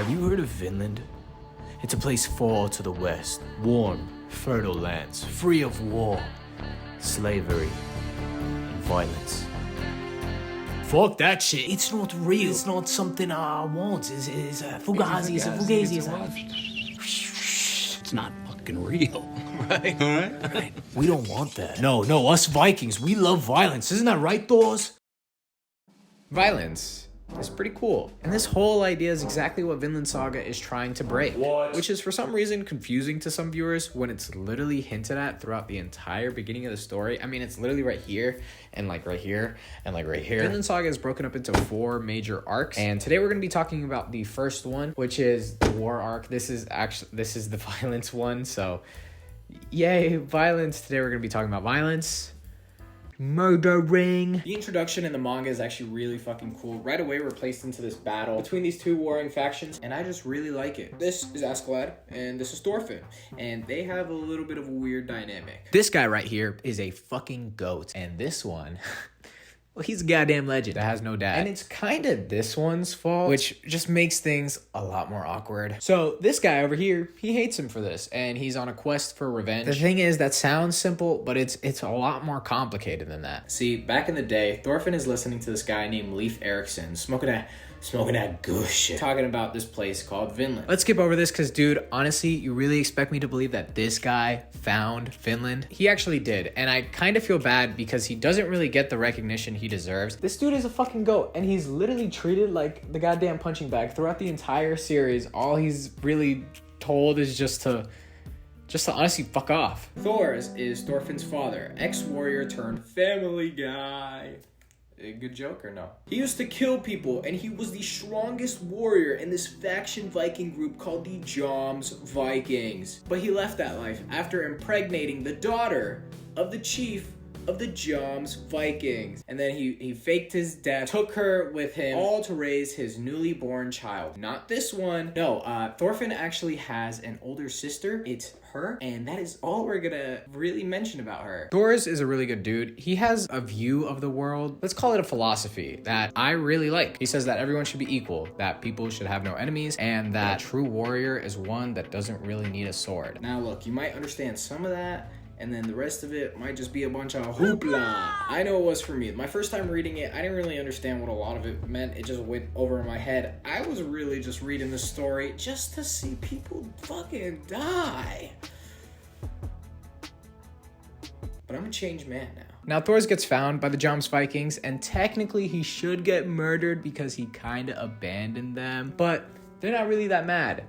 Have you heard of Vinland? It's a place far to the west, warm, fertile lands, free of war, slavery, and violence. Fuck that shit. It's not real. It's not something I want. It's Fugazi. It's a Fugazi. It's not fucking real, right? Right. We don't want that. No, us Vikings, we love violence. Isn't that right, Thors? Violence is pretty cool. And this whole idea is exactly what Vinland Saga is trying to break. What? Which is for some reason confusing to some viewers when it's literally hinted at throughout the entire beginning of the story. I mean, it's literally right here and like right here and like right here. Vinland Saga is broken up into 4 major arcs. And today we're going to be talking about the first one, which is the war arc. This is the violence one. So yay, violence. Today we're going to be talking about violence. Murdering. The introduction in the manga is actually really fucking cool. Right away, we're placed into this battle between these 2 warring factions, and I just really like it. This is Askeladd, and this is Thorfinn, and they have a little bit of a weird dynamic. This guy right here is a fucking goat, and this one... well, he's a goddamn legend that has no dad. And it's kind of this one's fault, which just makes things a lot more awkward. So this guy over here, he hates him for this, and he's on a quest for revenge. The thing is, that sounds simple, but it's a lot more complicated than that. See, back in the day, Thorfinn is listening to this guy named Leif Erikson, smoking that good shit, talking about this place called Vinland. Let's skip over this because, dude, honestly, you really expect me to believe that this guy found Finland? He actually did, and I kind of feel bad because he doesn't really get the recognition he deserves. This dude is a fucking goat, and he's literally treated like the goddamn punching bag throughout the entire series. All he's really told is just to honestly fuck off. Thors is Thorfinn's father, ex-warrior turned family guy. A good joke or no? He used to kill people, and he was the strongest warrior in this faction Viking group called the Joms Vikings. But he left that life after impregnating the daughter of the chief of the Joms Vikings. And then he faked his death, took her with him, all to raise his newly born child. Not this one. No, Thorfinn actually has an older sister. It's her, and that is all we're gonna really mention about her. Thors is a really good dude. He has a view of the world, let's call it a philosophy, that I really like. He says that everyone should be equal, that people should have no enemies, and that a true warrior is one that doesn't really need a sword. Now look, you might understand some of that, and then the rest of it might just be a bunch of hoopla. I know it was for me. My first time reading it, I didn't really understand what a lot of it meant. It just went over my head. I was really just reading the story just to see people fucking die. But I'm a changed man now. Now, Thors gets found by the Joms Vikings, and technically he should get murdered because he kind of abandoned them. But they're not really that mad.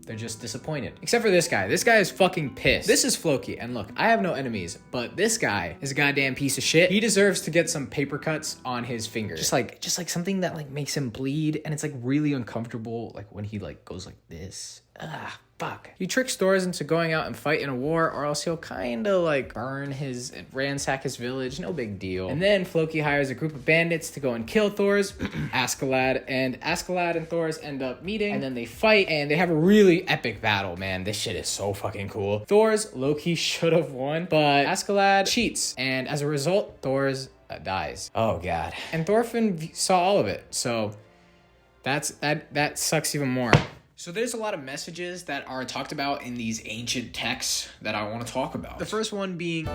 They're just disappointed. Except for this guy. This guy is fucking pissed. This is Floki, and look, I have no enemies, but this guy is a goddamn piece of shit. He deserves to get some paper cuts on his fingers. Just like something that like makes him bleed, and it's like really uncomfortable, like when he like goes like this. Ah, fuck. He tricks Thors into going out and fight in a war, or else he'll kind of like ransack his village. No big deal. And then Floki hires a group of bandits to go and kill Thors, Askeladd and Thors end up meeting, and then they fight, and they have a really epic battle, man. This shit is so fucking cool. Thors, low-key should have won, but Askeladd cheats, and as a result, Thors dies. Oh god. And Thorfinn saw all of it, so that sucks even more. So there's a lot of messages that are talked about in these ancient texts that I want to talk about. The first one being...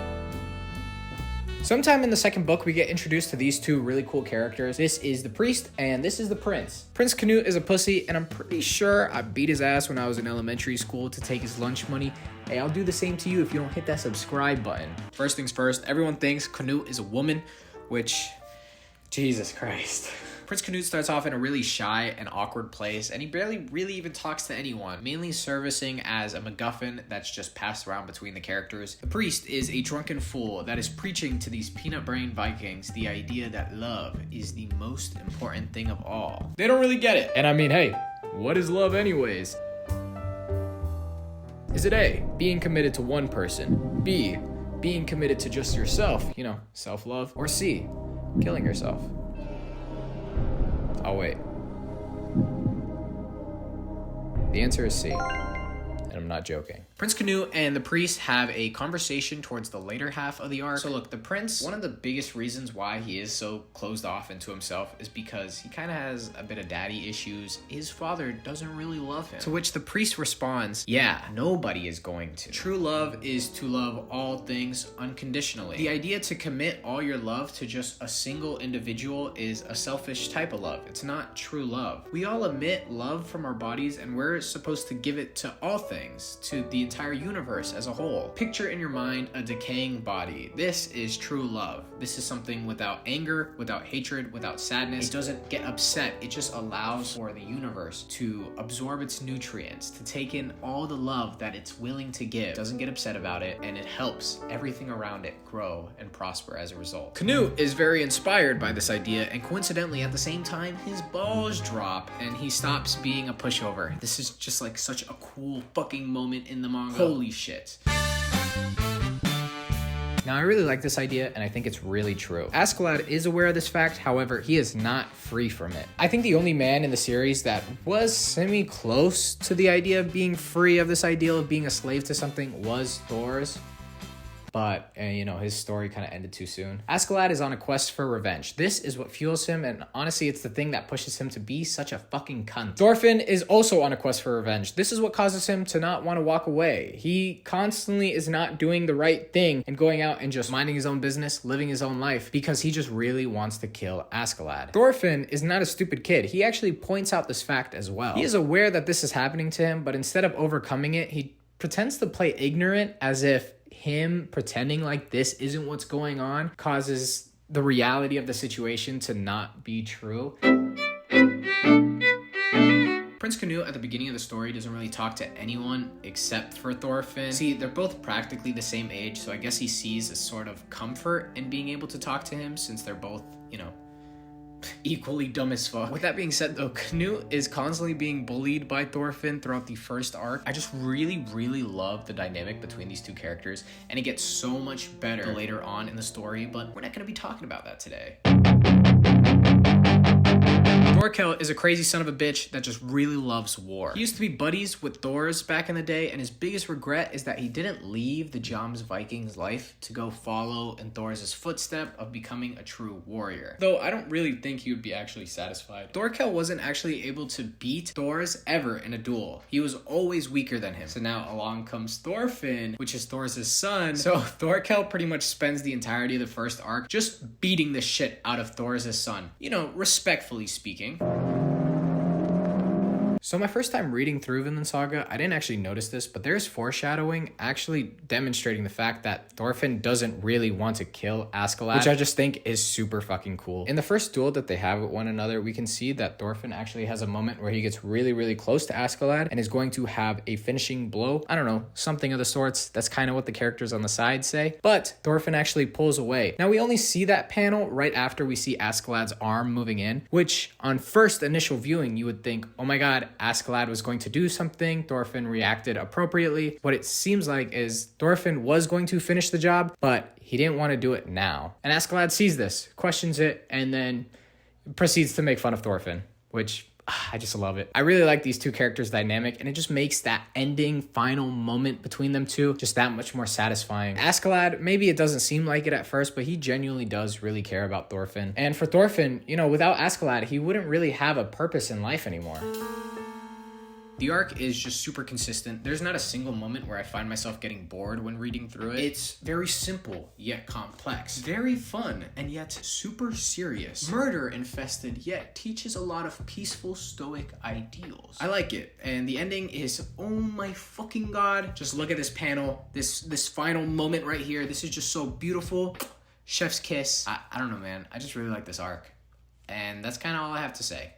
sometime in the second book, we get introduced to these 2 really cool characters. This is the priest, and this is the prince. Prince Canute is a pussy, and I'm pretty sure I beat his ass when I was in elementary school to take his lunch money. Hey, I'll do the same to you if you don't hit that subscribe button. First things first, everyone thinks Canute is a woman, which... Jesus Christ. Prince Canute starts off in a really shy and awkward place, and he barely really even talks to anyone, mainly servicing as a MacGuffin that's just passed around between the characters. The priest is a drunken fool that is preaching to these peanut-brain Vikings the idea that love is the most important thing of all. They don't really get it. And I mean, hey, what is love anyways? Is it A, being committed to one person, B, being committed to just yourself, you know, self-love, or C, killing yourself? I'll wait. The answer is C, and I'm not joking. Prince Canute and the priest have a conversation towards the later half of the arc. So look, the prince, one of the biggest reasons why he is so closed off into himself is because he kind of has a bit of daddy issues. His father doesn't really love him. To which the priest responds, yeah, nobody is going to. True love is to love all things unconditionally. The idea to commit all your love to just a single individual is a selfish type of love. It's not true love. We all emit love from our bodies, and we're supposed to give it to all things, to the entire universe as a whole. Picture in your mind a decaying body. This is true love. This is something without anger, without hatred, without sadness. It doesn't get upset. It just allows for the universe to absorb its nutrients, to take in all the love that it's willing to give. It doesn't get upset about it, and it helps everything around it grow and prosper as a result. Canute is very inspired by this idea, and coincidentally at the same time, his balls drop and he stops being a pushover. This is just like such a cool fucking moment in the manga. Holy shit. Now, I really like this idea, and I think it's really true. Askeladd is aware of this fact, however, he is not free from it. I think the only man in the series that was semi-close to the idea of being free of this ideal of being a slave to something was Thors. But, his story kind of ended too soon. Askeladd is on a quest for revenge. This is what fuels him, and honestly, it's the thing that pushes him to be such a fucking cunt. Thorfinn is also on a quest for revenge. This is what causes him to not want to walk away. He constantly is not doing the right thing and going out and just minding his own business, living his own life, because he just really wants to kill Askeladd. Thorfinn is not a stupid kid. He actually points out this fact as well. He is aware that this is happening to him, but instead of overcoming it, he pretends to play ignorant, as if him pretending like this isn't what's going on causes the reality of the situation to not be true. Prince Canute at the beginning of the story doesn't really talk to anyone except for Thorfinn. See, they're both practically the same age, so I guess he sees a sort of comfort in being able to talk to him since they're both, equally dumb as fuck. With that being said though, Canute is constantly being bullied by Thorfinn throughout the first arc. I just really, really love the dynamic between these two characters, and it gets so much better later on in the story, but we're not going to be talking about that today. Thorkel is a crazy son of a bitch that just really loves war. He used to be buddies with Thors back in the day, and his biggest regret is that he didn't leave the Jomsvikings life to go follow in Thors' footstep of becoming a true warrior. Though I don't really think he would be actually satisfied. Thorkel wasn't actually able to beat Thors ever in a duel. He was always weaker than him. So now along comes Thorfinn, which is Thors' son. So Thorkel pretty much spends the entirety of the first arc just beating the shit out of Thors' son. Respectfully speaking. So my first time reading through Vinland Saga, I didn't actually notice this, but there's foreshadowing actually demonstrating the fact that Thorfinn doesn't really want to kill Askeladd, which I just think is super fucking cool. In the first duel that they have with one another, we can see that Thorfinn actually has a moment where he gets really, really close to Askeladd and is going to have a finishing blow. I don't know, something of the sorts. That's kind of what the characters on the side say. But Thorfinn actually pulls away. Now we only see that panel right after we see Askeladd's arm moving in, which on first initial viewing, you would think, oh my god, Askeladd was going to do something. Thorfinn reacted appropriately. What it seems like is Thorfinn was going to finish the job, but he didn't want to do it now. And Askeladd sees this, questions it, and then proceeds to make fun of Thorfinn, which I just love it. I really like these two characters' dynamic, and it just makes that ending final moment between them two just that much more satisfying. Askeladd, maybe it doesn't seem like it at first, but he genuinely does really care about Thorfinn. And for Thorfinn, without Askeladd, he wouldn't really have a purpose in life anymore. The arc is just super consistent. There's not a single moment where I find myself getting bored when reading through it. It's very simple, yet complex. Very fun, and yet super serious. Murder infested, yet teaches a lot of peaceful, stoic ideals. I like it, and the ending is, oh my fucking god. Just look at this panel, this final moment right here. This is just so beautiful. Chef's kiss. I don't know, man. I just really like this arc. And that's kind of all I have to say.